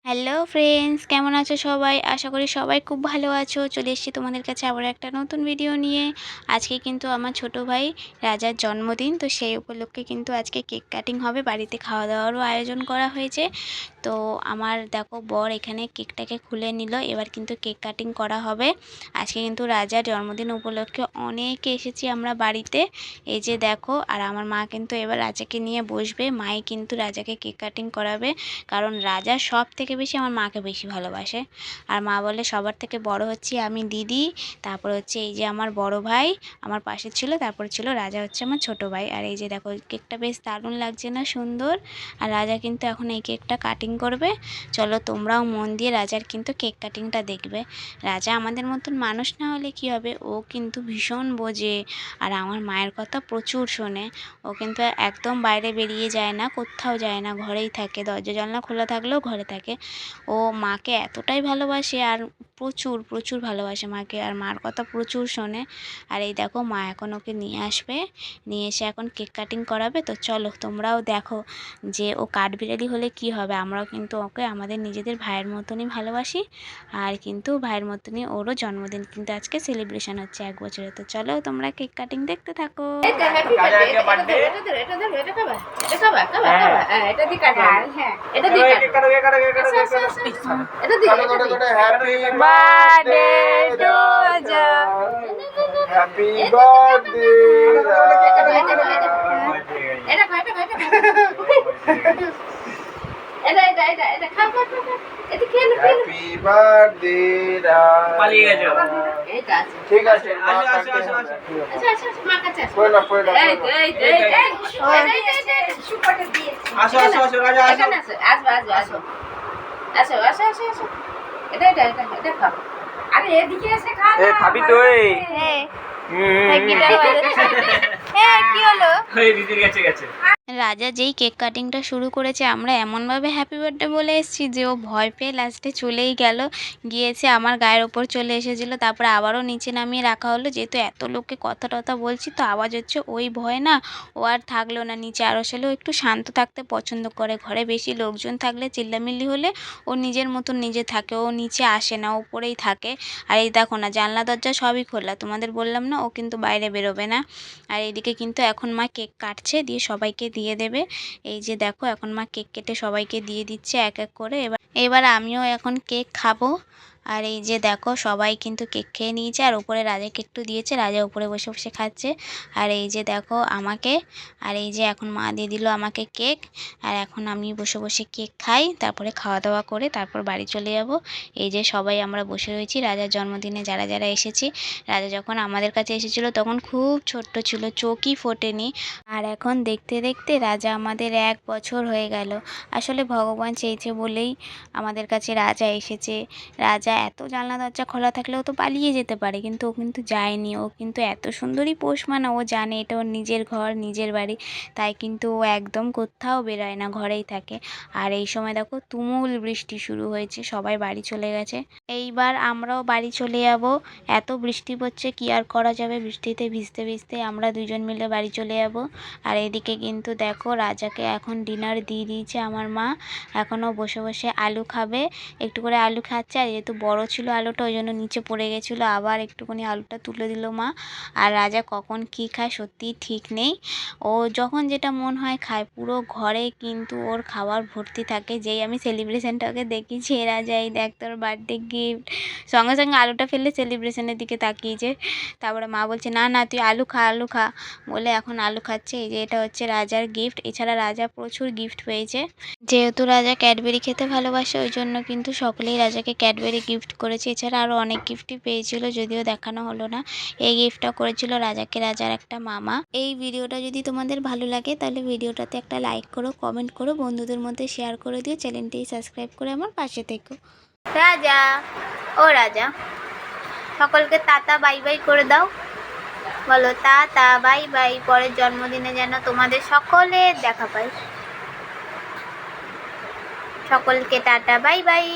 Hello friends, কেমন আছো সবাই? আশা করি সবাই খুব ভালো আছো। চলে এসেছি তোমাদের কাছে আবার একটা নতুন ভিডিও নিয়ে। আজকে কিন্তু আমার ছোট ভাই রাজার জন্মদিন, তো সেই উপলক্ষে কিন্তু আজকে কেক কাটিং হবে, বাড়িতে খাওয়া দাওয়ারও আয়োজন করা হয়েছে। তো আমার দেখো বর এখানে কেকটাকে খুলে নিল, এবার কিন্তু কেক কাটিং করা হবে। আজকে কিন্তু রাজার জন্মদিন উপলক্ষে অনেকে এসেছি আমরা বাড়িতে, এই যে দেখো। আর আমার মা কিন্তু এবার রাজাকে নিয়ে বসবে, মাই কিন্তু রাজাকে কেক কাটিং করাবে, কারণ রাজা সব থেকে বেশি আমার মাকে বেশি ভালোবাসে। আর মা বলে সবার থেকে বড় হচ্ছি আমি দিদি, তারপর হচ্ছে এই যে আমার বড় ভাই আমার পাশে ছিল, তারপর ছিল রাজা হচ্ছে আমার ছোট ভাই। আর এই যে দেখো কেকটা বেশ দারুণ লাগছে না, সুন্দর। আর রাজা কিন্তু এখন এই কেকটা কাটিং করবে। চলো তোমরাও মন দিয়ে রাজার কিন্তু কেক কাটিংটা দেখবে। রাজা আমাদের মতন মানুষ না হলে কি হবে, ও কিন্তু ভীষণ বোঝে আর আমার মায়ের কথা প্রচুর শোনে। ও কিন্তু একদম বাইরে বেরিয়ে যায় না, কোথাও যায় না, ঘরেই থাকে, দরজা জানলা খোলা থাকলেও ঘরে থাকে। ও মাকে এতটাই ভালোবাসে আর প্রচুর প্রচুর ভালোবাসে মাকে, আর মার কথা প্রচুর শোনে। আর এই দেখো মা এখন ওকে নিয়ে আসবে, নিয়ে এসে এখন কেক কাটিং করাবে। তো চলো তোমরাও দেখো যে ও কাঠবিড়ালি হলে কি হবে, আমরাও কিন্তু ওকে আমাদের নিজেদের ভাইয়ের মতনই ভালোবাসি। আর কিন্তু ভাইয়ের মতনই ওরও জন্মদিন কিন্তু আজকে সেলিব্রেশন হচ্ছে 1 বছরে। তো চলো তোমরা কেক কাটিং দেখতে থাকো। ঠিক আছে খাবি তো কি হলো? রাজা যেই কেক কাটিংটা শুরু করেছে, আমরা এমনভাবে হ্যাপি বার্থডে বলে এসেছি যে ও ভয় পেয়ে লাস্টে চলেই গেল, গিয়েছে আমার গায়ের ওপর চলে এসেছিলো। তারপরে আবারও নিচে নামিয়ে রাখা হলো, যেহেতু এত লোককে কথা টথা বলছি তো আওয়াজ হচ্ছে, ওই ভয় না ও আর থাকলো না নিচে। আর আসলে ও একটু শান্ত থাকতে পছন্দ করে, ঘরে বেশি লোকজন থাকলে চিল্লামিল্লি হলে ও নিজের মতন নিজে থাকে, ও নিচে আসে না, ওপরেই থাকে। আর এই দেখো না, জানলা দরজা সবই খোলা, তোমাদের বললাম না ও কিন্তু বাইরে বেরোবে না। আর এইদিকে কিন্তু এখন মা কেক কাটছে, দিয়ে সবাইকে দিয়ে দেবে। এই যে দেখো এখন মা কেক কেটে সবাইকে দিয়ে দিচ্ছে এক এক করে। এবার আমিও এখন কেক খাবো। আর এই যে দেখো সবাই কিন্তু কেক খেয়ে নিয়েছে, আর উপরে রাজাকে একটু দিয়েছে, রাজা উপরে বসে বসে খাচ্ছে। আর এই যে দেখো আমাকে, আর এই যে এখন মা দিয়ে দিল আমাকে কেক। আর এখন আমি বসে বসে কেক খাই, তারপরে খাওয়া দাওয়া করে তারপর বাড়ি চলে যাব। এই যে সবাই আমরা বসে রয়েছি রাজার জন্মদিনে, যারা যারা এসেছি। রাজা যখন আমাদের কাছে এসেছিলো তখন খুব ছোট্ট ছিল, চোখই ফোটেনি। আর এখন দেখতে দেখতে রাজা আমাদের 1 বছর হয়ে গেল। আসলে ভগবান চেয়েছে বলেই আমাদের কাছে রাজা এসেছে। রাজা এত জানলা দরজা খোলা থাকলেও তো পালিয়ে যেতে পারে, কিন্তু ও কিন্তু যায়নি। ও কিন্তু এত সুন্দরী পোষ মানা, ও জানে এটা ওর নিজের ঘর, নিজের বাড়ি, তাই কিন্তু ও একদম কোথাও বেরোয় না, ঘরেই থাকে। আর এই সময় দেখো তুমুল বৃষ্টি শুরু হয়েছে, সবাই বাড়ি চলে গেছে। এইবার আমরাও বাড়ি চলে যাব। এত বৃষ্টি পড়ছে, কি আর করা যাবে, বৃষ্টিতে ভিজতে ভিজতে আমরা দুজন মিলে বাড়ি চলে যাব। আর এদিকে কিন্তু দেখো রাজাকে এখন ডিনার দিয়ে দিয়েছে আমার মা, এখনও বসে বসে আলু খাবে, একটু করে আলু খাচ্ছে। আর যেহেতু বড় ছিল আলুটা, ওই জন্য নিচে পড়ে গেছিলো, আবার একটুখানি আলুটা তুলে দিল মা। আর রাজা কখন কি খায় সত্যিই ঠিক নেই, ও যখন যেটা মন হয় খায়, পুরো ঘরে কিন্তু ওর খাবার ভর্তি থাকে। যেই আমি সেলিব্রেশনটাকে দেখিয়েছি, রাজা এই দেখ তোর বার্থডে গিফট, সঙ্গে সঙ্গে আলুটা ফেললে সেলিব্রেশনের দিকে তাকিয়েছে। তারপরে মা বলছে না না তুই আলু খা, আলু খা, বলে এখন আলু খাচ্ছে। এই যে এটা হচ্ছে রাজার গিফট। এছাড়া রাজা প্রচুর গিফট পেয়েছে, যেহেতু রাজা ক্যাডবেরি খেতে ভালোবাসে, ওই জন্য কিন্তু সকলেই রাজাকে ক্যাডবেরি গিফট করেছে। এছাড়া আরও অনেক গিফটই পেয়েছিল, যদিও দেখানো হলো না। এই গিফটটা করেছিল রাজাকে রাজার একটা মামা। এই ভিডিওটা যদি তোমাদের ভালো লাগে তাহলে ভিডিওটাতে একটা লাইক করো, কমেন্ট করো, বন্ধুদের মধ্যে শেয়ার করে দিও, চ্যানেলটি সাবস্ক্রাইব করে আমার পাশে থেকো। রাজা, ও রাজা, সকলকে টাটা বাই বাই করে দাও, বলো টাটা বাই বাই, পরের জন্মদিনে যেন তোমাদের সকলের দেখা পাই। সকলকে টাটা বাই বাই।